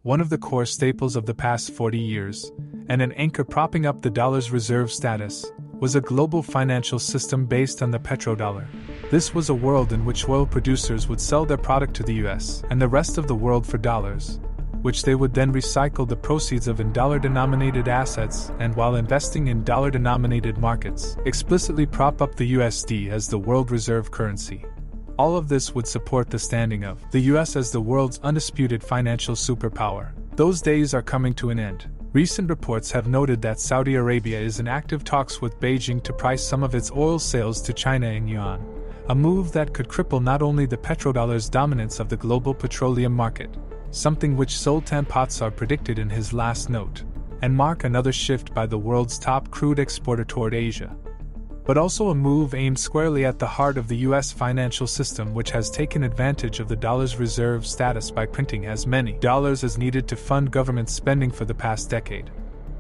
one of the core staples of the past 40 years, and an anchor propping up the dollar's reserve status, was a global financial system based on the petrodollar. This was a world in which oil producers would sell their product to the US and the rest of the world for dollars, which they would then recycle the proceeds of in dollar-denominated assets and, while investing in dollar-denominated markets, explicitly prop up the USD as the world reserve currency. All of this would support the standing of the US as the world's undisputed financial superpower. Those days are coming to an end. Recent reports have noted that Saudi Arabia is in active talks with Beijing to price some of its oil sales to China in yuan, a move that could cripple not only the petrodollar's dominance of the global petroleum market, something which Sultan Patsar predicted in his last note, and mark another shift by the world's top crude exporter toward Asia, but also a move aimed squarely at the heart of the US financial system, which has taken advantage of the dollar's reserve status by printing as many dollars as needed to fund government spending for the past decade.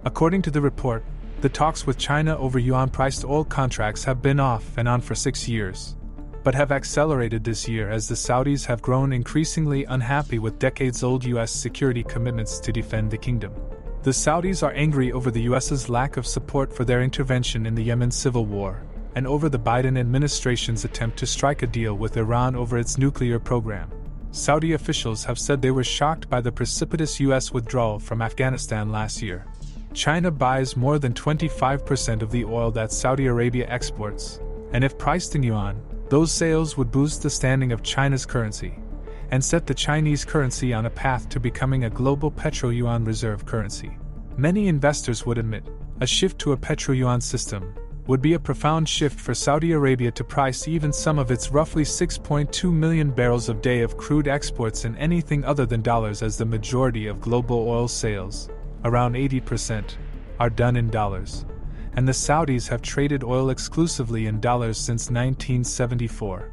According to the report, the talks with China over yuan-priced oil contracts have been off and on for 6 years, but have accelerated this year as the Saudis have grown increasingly unhappy with decades-old US security commitments to defend the kingdom. The Saudis are angry over the US's lack of support for their intervention in the Yemen civil war, and over the Biden administration's attempt to strike a deal with Iran over its nuclear program. Saudi officials have said they were shocked by the precipitous US withdrawal from Afghanistan last year. China buys more than 25% of the oil that Saudi Arabia exports, and if priced in yuan, those sales would boost the standing of China's currency and set the Chinese currency on a path to becoming a global petro-yuan reserve currency. Many investors would admit a shift to a petro-yuan system would be a profound shift for Saudi Arabia to price even some of its roughly 6.2 million barrels a day of crude exports in anything other than dollars, as the majority of global oil sales, around 80%, are done in dollars, and the Saudis have traded oil exclusively in dollars since 1974.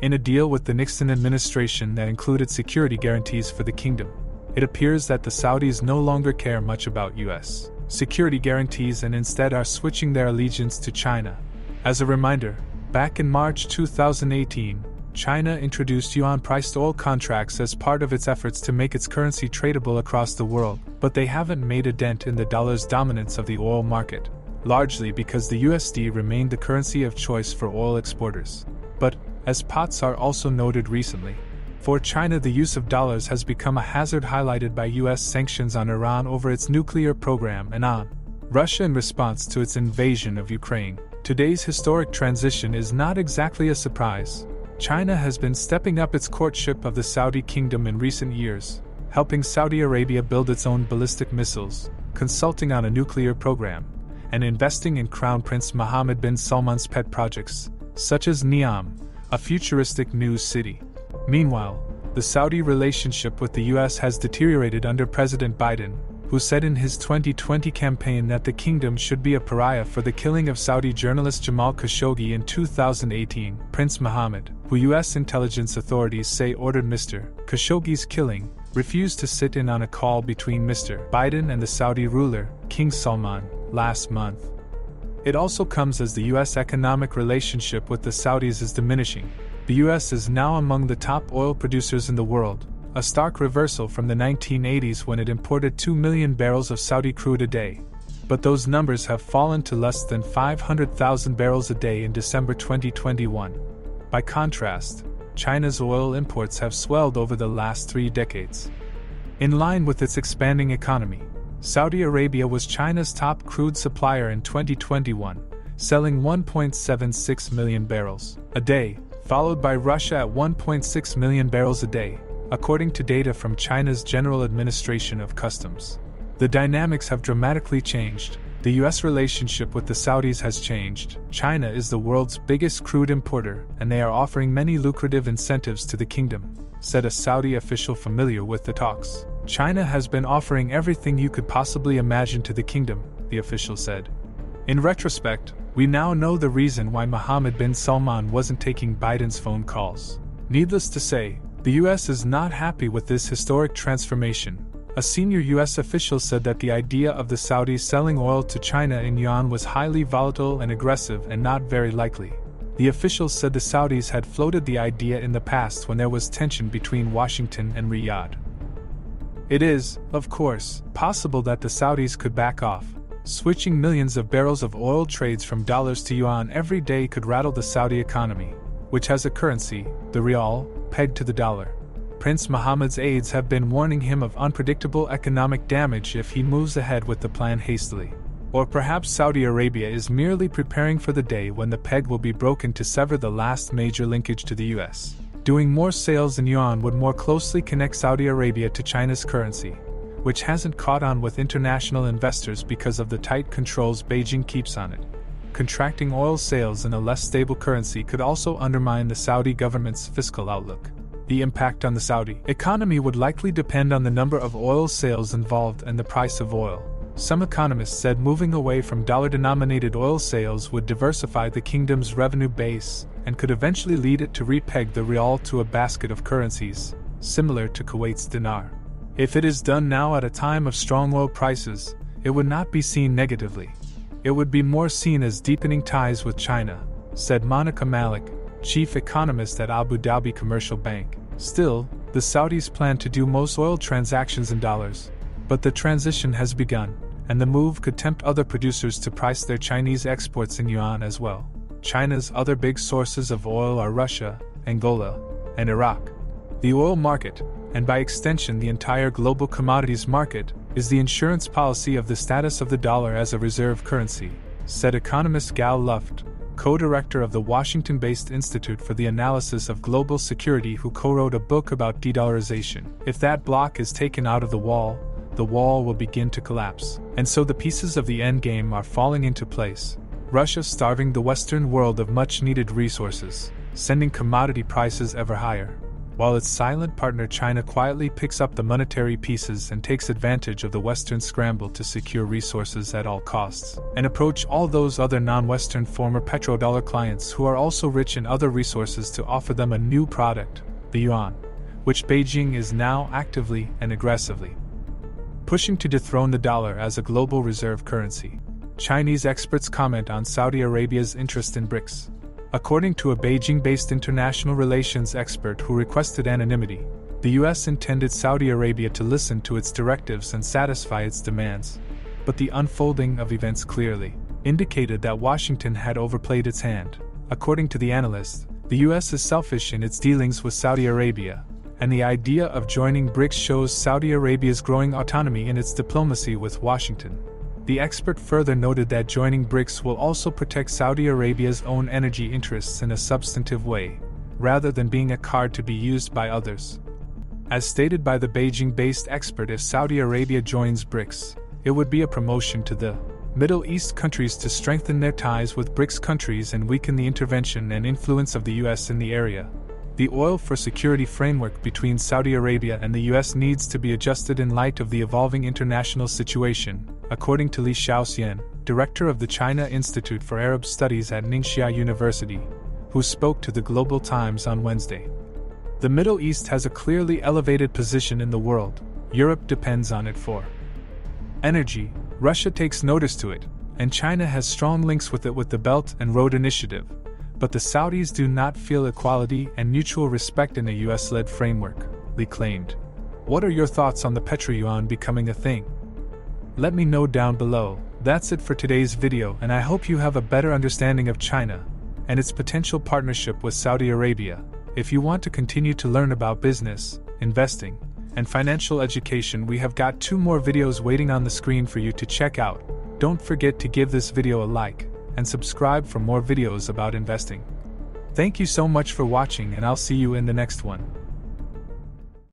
In a deal with the Nixon administration that included security guarantees for the kingdom, it appears that the Saudis no longer care much about US security guarantees and instead are switching their allegiance to China. As a reminder, back in March 2018, China introduced yuan-priced oil contracts as part of its efforts to make its currency tradable across the world, but they haven't made a dent in the dollar's dominance of the oil market, largely because the USD remained the currency of choice for oil exporters. But, as Patsar also noted recently, for China the use of dollars has become a hazard, highlighted by US sanctions on Iran over its nuclear program and on Russia in response to its invasion of Ukraine. Today's historic transition is not exactly a surprise. China has been stepping up its courtship of the Saudi kingdom in recent years, helping Saudi Arabia build its own ballistic missiles, consulting on a nuclear program, and investing in Crown Prince Mohammed bin Salman's pet projects, such as Neom, a futuristic new city. Meanwhile, the Saudi relationship with the US has deteriorated under President Biden, who said in his 2020 campaign that the kingdom should be a pariah for the killing of Saudi journalist Jamal Khashoggi in 2018. Prince Mohammed, who US intelligence authorities say ordered Mr. Khashoggi's killing, refused to sit in on a call between Mr. Biden and the Saudi ruler, King Salman, last month. It also comes as the US economic relationship with the Saudis is diminishing. The US is now among the top oil producers in the world, a stark reversal from the 1980s when it imported 2 million barrels of Saudi crude a day. But those numbers have fallen to less than 500,000 barrels a day in December 2021. By contrast, China's oil imports have swelled over the last 3 decades. In line with its expanding economy, Saudi Arabia was China's top crude supplier in 2021, selling 1.76 million barrels a day, followed by Russia at 1.6 million barrels a day, according to data from China's General Administration of Customs. The dynamics have dramatically changed. The US relationship with the Saudis has changed. China is the world's biggest crude importer, and they are offering many lucrative incentives to the kingdom, said a Saudi official familiar with the talks. China has been offering everything you could possibly imagine to the kingdom, the official said. In retrospect, we now know the reason why Mohammed bin Salman wasn't taking Biden's phone calls. Needless to say, the US is not happy with this historic transformation. A senior US official said that the idea of the Saudis selling oil to China in yuan was highly volatile and aggressive and not very likely. The officials said the Saudis had floated the idea in the past when there was tension between Washington and Riyadh. It is, of course, possible that the Saudis could back off. Switching millions of barrels of oil trades from dollars to yuan every day could rattle the Saudi economy, which has a currency, the rial, pegged to the dollar. Prince Mohammed's aides have been warning him of unpredictable economic damage if he moves ahead with the plan hastily. Or perhaps Saudi Arabia is merely preparing for the day when the peg will be broken to sever the last major linkage to the US. Doing more sales in yuan would more closely connect Saudi Arabia to China's currency, which hasn't caught on with international investors because of the tight controls Beijing keeps on it. Contracting oil sales in a less stable currency could also undermine the Saudi government's fiscal outlook. The impact on the Saudi economy would likely depend on the number of oil sales involved and the price of oil. Some economists said moving away from dollar-denominated oil sales would diversify the kingdom's revenue base and could eventually lead it to repeg the rial to a basket of currencies, similar to Kuwait's dinar. If it is done now at a time of strong oil prices, it would not be seen negatively. It would be more seen as deepening ties with China, said Monica Malik, chief economist at Abu Dhabi Commercial Bank. Still, the Saudis plan to do most oil transactions in dollars, but the transition has begun, and the move could tempt other producers to price their Chinese exports in yuan as well. China's other big sources of oil are Russia, Angola, and Iraq. The oil market, and by extension the entire global commodities market, is the insurance policy of the status of the dollar as a reserve currency, said economist Gal Luft, co-director of the Washington-based Institute for the Analysis of Global Security, who co-wrote a book about de-dollarization. If that block is taken out of the wall will begin to collapse. And so the pieces of the endgame are falling into place. Russia starving the Western world of much-needed resources, sending commodity prices ever higher, while its silent partner China quietly picks up the monetary pieces and takes advantage of the Western scramble to secure resources at all costs, and approach all those other non-Western former petrodollar clients who are also rich in other resources to offer them a new product, the yuan, which Beijing is now actively and aggressively pushing to dethrone the dollar as a global reserve currency. Chinese experts comment on Saudi Arabia's interest in BRICS. According to a Beijing-based international relations expert who requested anonymity, the US intended Saudi Arabia to listen to its directives and satisfy its demands. But the unfolding of events clearly indicated that Washington had overplayed its hand. According to the analyst, the US is selfish in its dealings with Saudi Arabia, and the idea of joining BRICS shows Saudi Arabia's growing autonomy in its diplomacy with Washington. The expert further noted that joining BRICS will also protect Saudi Arabia's own energy interests in a substantive way, rather than being a card to be used by others. As stated by the Beijing-based expert, if Saudi Arabia joins BRICS, it would be a promotion to the Middle East countries to strengthen their ties with BRICS countries and weaken the intervention and influence of the US in the area. The oil for security framework between Saudi Arabia and the US needs to be adjusted in light of the evolving international situation, according to Li Xiaoxian, director of the China Institute for Arab Studies at Ningxia University, who spoke to the Global Times on Wednesday. The Middle East has a clearly elevated position in the world. Europe depends on it for energy, Russia takes notice to it, and China has strong links with it with the Belt and Road Initiative. But the Saudis do not feel equality and mutual respect in a US-led framework, Li claimed. What are your thoughts on the petro-yuan becoming a thing? Let me know down below. That's it for today's video, and I hope you have a better understanding of China and its potential partnership with Saudi Arabia. If you want to continue to learn about business, investing, and financial education, we have got 2 more videos waiting on the screen for you to check out. Don't forget to give this video a like and subscribe for more videos about investing. Thank you so much for watching, and I'll see you in the next one.